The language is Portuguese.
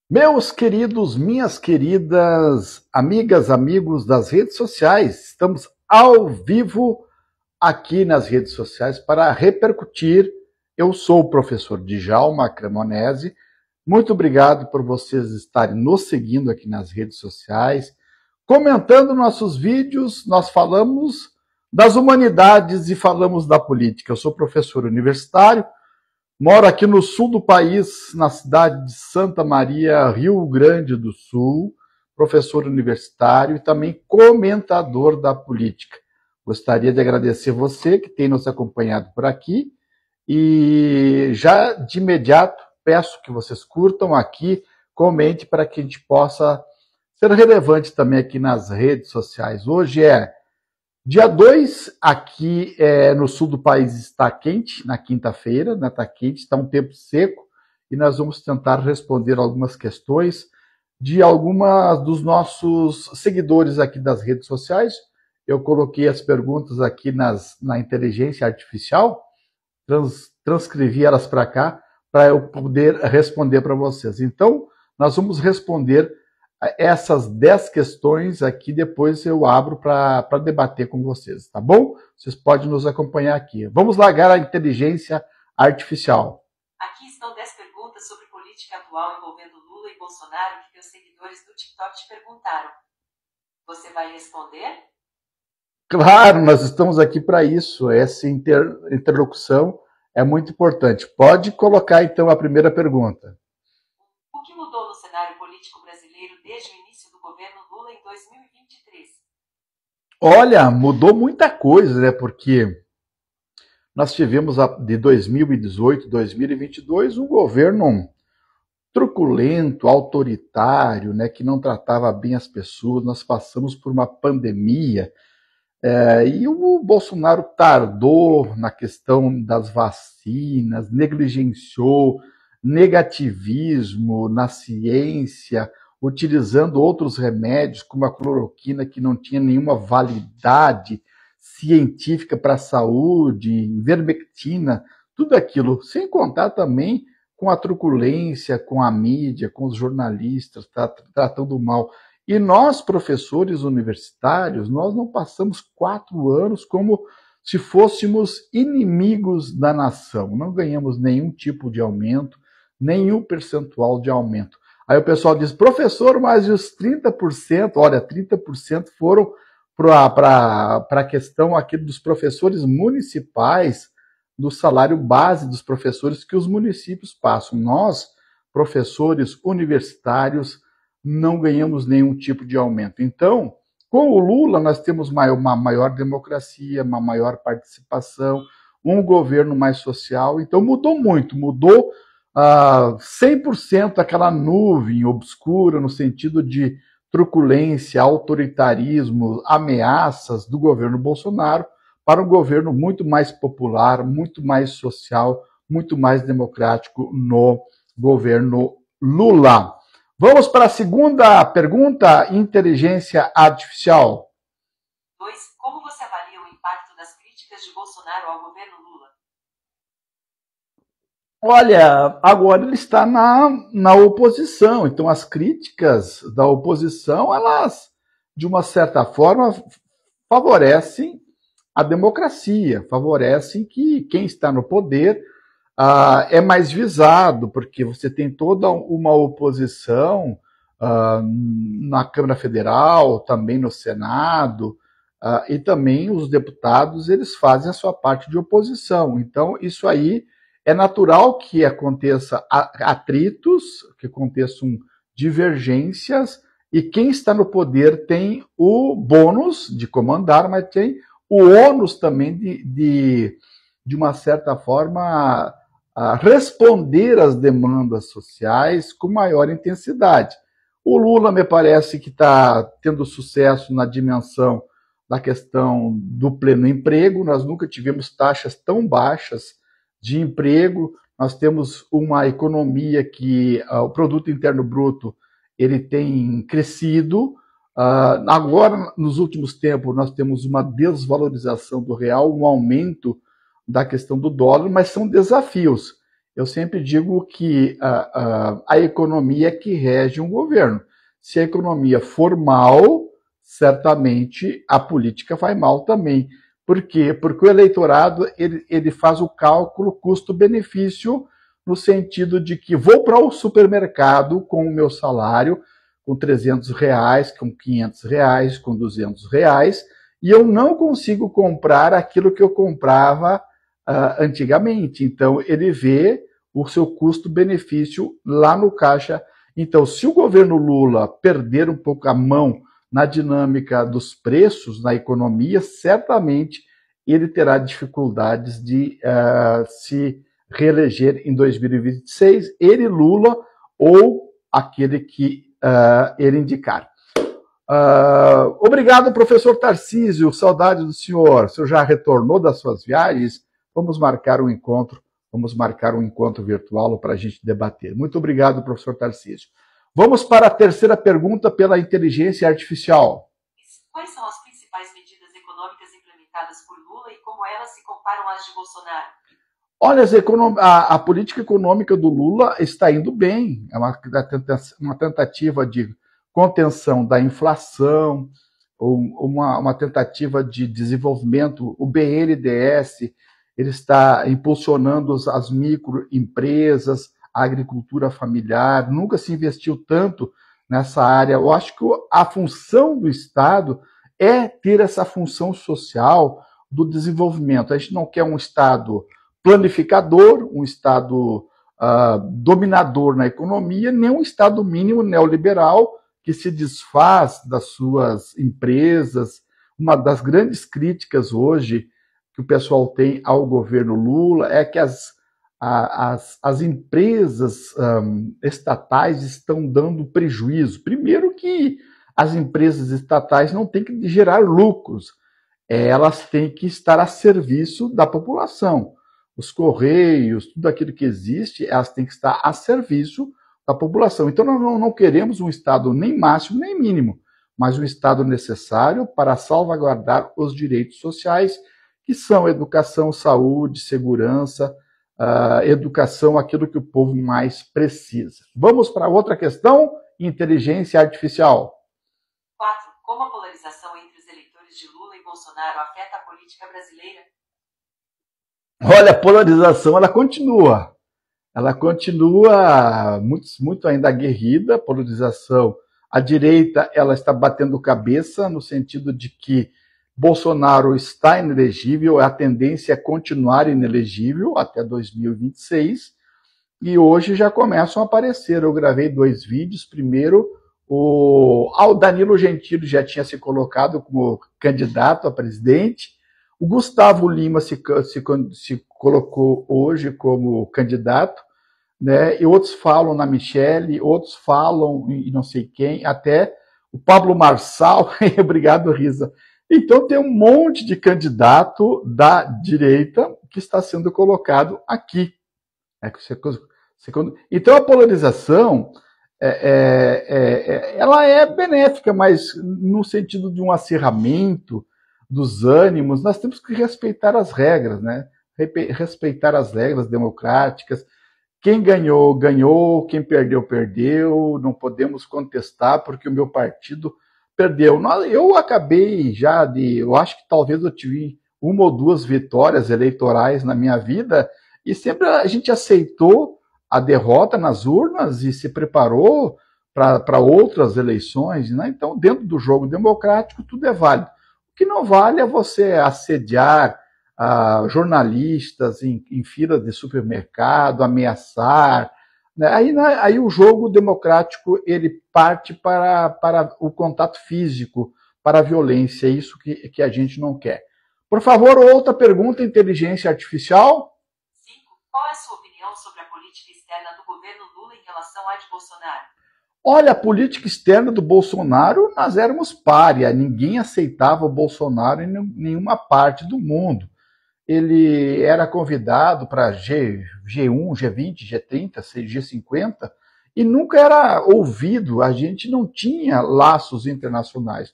Meus queridos, minhas queridas amigas, amigos das redes sociais, estamos ao vivo aqui nas redes sociais para repercutir. Eu sou o professor Djalma Cremonese. Muito obrigado por vocês estarem nos seguindo aqui nas redes sociais, comentando nossos vídeos. Nós falamos das humanidades e falamos da política. Eu sou professor universitário. Moro aqui no sul do país, na cidade de Santa Maria, Rio Grande do Sul, professor universitário e também comentador da política. Gostaria de agradecer você que tem nos acompanhado por aqui e já de imediato peço que vocês curtam aqui, comente para que a gente possa ser relevante também aqui nas redes sociais. Hoje é Dia 2, aqui no sul do país está quente, na quinta-feira, né, está quente, está um tempo seco, e nós vamos tentar responder algumas questões de algumas dos nossos seguidores aqui das redes sociais. Eu coloquei as perguntas aqui na inteligência artificial, transcrevi elas para cá, para eu poder responder para vocês. Então, nós vamos responder essas 10 questões aqui, depois eu abro para debater com vocês, tá bom? Vocês podem nos acompanhar aqui. Vamos largar a inteligência artificial. Aqui estão 10 perguntas sobre política atual envolvendo Lula e Bolsonaro que teus seguidores do TikTok te perguntaram. Você vai responder? Claro, nós estamos aqui para isso. Essa interlocução é muito importante. Pode colocar, então, a primeira pergunta. O que mudou no cenário político brasileiro desde o início do governo Lula em 2023? Olha, mudou muita coisa, né? Porque nós tivemos de 2018 a 2022 um governo truculento, autoritário, né? Que não tratava bem as pessoas. Nós passamos por uma pandemia e o Bolsonaro tardou na questão das vacinas, negligenciou, negativismo na ciência, utilizando outros remédios, como a cloroquina, que não tinha nenhuma validade científica para a saúde, ivermectina, tudo aquilo, sem contar também com a truculência, com a mídia, com os jornalistas, tratando mal. E nós, professores universitários, nós não passamos 4 anos como se fôssemos inimigos da nação. Não ganhamos nenhum tipo de aumento, nenhum percentual de aumento. Aí o pessoal diz, professor, mas os 30%, olha, 30% foram para a questão aqui dos professores municipais, do salário base dos professores que os municípios passam. Nós, professores universitários, não ganhamos nenhum tipo de aumento. Então, com o Lula, nós temos uma maior democracia, uma maior participação, um governo mais social. Então, mudou muito, mudou 100% aquela nuvem obscura no sentido de truculência, autoritarismo, ameaças do governo Bolsonaro para um governo muito mais popular, muito mais social, muito mais democrático no governo Lula. Vamos para a segunda pergunta, inteligência artificial. 2. Como você avalia o impacto das críticas de Bolsonaro ao governo Lula? Olha, agora ele está na oposição, então as críticas da oposição, elas, de uma certa forma, favorecem a democracia, favorecem que quem está no poder é mais visado, porque você tem toda uma oposição na Câmara Federal, também no Senado, e também os deputados, eles fazem a sua parte de oposição. Então, isso aí é natural que aconteça atritos, que aconteçam divergências, e quem está no poder tem o bônus de comandar, mas tem o ônus também de uma certa forma, responder às demandas sociais com maior intensidade. O Lula me parece que está tendo sucesso na dimensão da questão do pleno emprego. Nós nunca tivemos taxas tão baixas de emprego. Nós temos uma economia que o produto interno bruto ele tem crescido. Agora, nos últimos tempos, nós temos uma desvalorização do real, um aumento da questão do dólar, mas são desafios. Eu sempre digo que a economia é que rege um governo. Se a economia for mal, certamente a política vai mal também. Por quê? Porque o eleitorado ele faz o cálculo custo-benefício no sentido de que vou para o supermercado com o meu salário, com R$ 300, com R$ 500, com R$ 200, e eu não consigo comprar aquilo que eu comprava antigamente. Então, ele vê o seu custo-benefício lá no caixa. Então, se o governo Lula perder um pouco a mão na dinâmica dos preços, na economia, certamente ele terá dificuldades de se reeleger em 2026, ele, Lula, ou aquele que ele indicar. Obrigado, professor Tarcísio, saudade do senhor. O senhor já retornou das suas viagens? Vamos marcar um encontro virtual para a gente debater. Muito obrigado, professor Tarcísio. Vamos para a terceira pergunta pela inteligência artificial. Quais são as principais medidas econômicas implementadas por Lula e como elas se comparam às de Bolsonaro? Olha, a política econômica do Lula está indo bem. É uma tentativa de contenção da inflação, uma tentativa de desenvolvimento. O BNDES ele está impulsionando as microempresas, a agricultura familiar. Nunca se investiu tanto nessa área. Eu acho que a função do Estado é ter essa função social do desenvolvimento. A gente não quer um Estado planificador, um Estado dominador na economia, nem um Estado mínimo neoliberal que se desfaz das suas empresas. Uma das grandes críticas hoje que o pessoal tem ao governo Lula é que as empresas estatais estão dando prejuízo. Primeiro que as empresas estatais não têm que gerar lucros, elas têm que estar a serviço da população. Os Correios, tudo aquilo que existe, elas têm que estar a serviço da população. Então, nós não queremos um Estado nem máximo, nem mínimo, mas um Estado necessário para salvaguardar os direitos sociais, que são educação, saúde, segurança, educação, aquilo que o povo mais precisa. Vamos para outra questão, inteligência artificial. 4. Como a polarização entre os eleitores de Lula e Bolsonaro afeta a política brasileira? Olha, a polarização, ela continua muito ainda aguerrida, a polarização. A direita, ela está batendo cabeça no sentido de que Bolsonaro está inelegível, a tendência é continuar inelegível até 2026, e hoje já começam a aparecer. Eu gravei 2 vídeos. Primeiro, o Danilo Gentili já tinha se colocado como candidato a presidente, o Gustavo Lima se colocou hoje como candidato, né? E outros falam na Michelle, outros falam em não sei quem, até o Pablo Marçal, obrigado, Risa. Então tem um monte de candidato da direita que está sendo colocado aqui. Então a polarização ela é benéfica, mas no sentido de um acirramento dos ânimos, nós temos que respeitar as regras, né? Respeitar as regras democráticas. Quem ganhou, ganhou, quem perdeu, perdeu. Não podemos contestar porque o meu partido perdeu. Eu acabei eu acho que talvez eu tive 1 ou 2 vitórias eleitorais na minha vida, e sempre a gente aceitou a derrota nas urnas e se preparou para outras eleições, né? Então, dentro do jogo democrático, tudo é válido. O que não vale é você assediar jornalistas em fila de supermercado, ameaçar, né? Aí o jogo democrático ele parte para o contato físico, para a violência, é isso que a gente não quer. Por favor, outra pergunta, inteligência artificial. 5. Qual é a sua opinião sobre a política externa do governo Lula em relação à de Bolsonaro? Olha, a política externa do Bolsonaro, nós éramos pária, ninguém aceitava o Bolsonaro em nenhuma parte do mundo. Ele era convidado para G1, G20, G30, G50, e nunca era ouvido. A gente não tinha laços internacionais.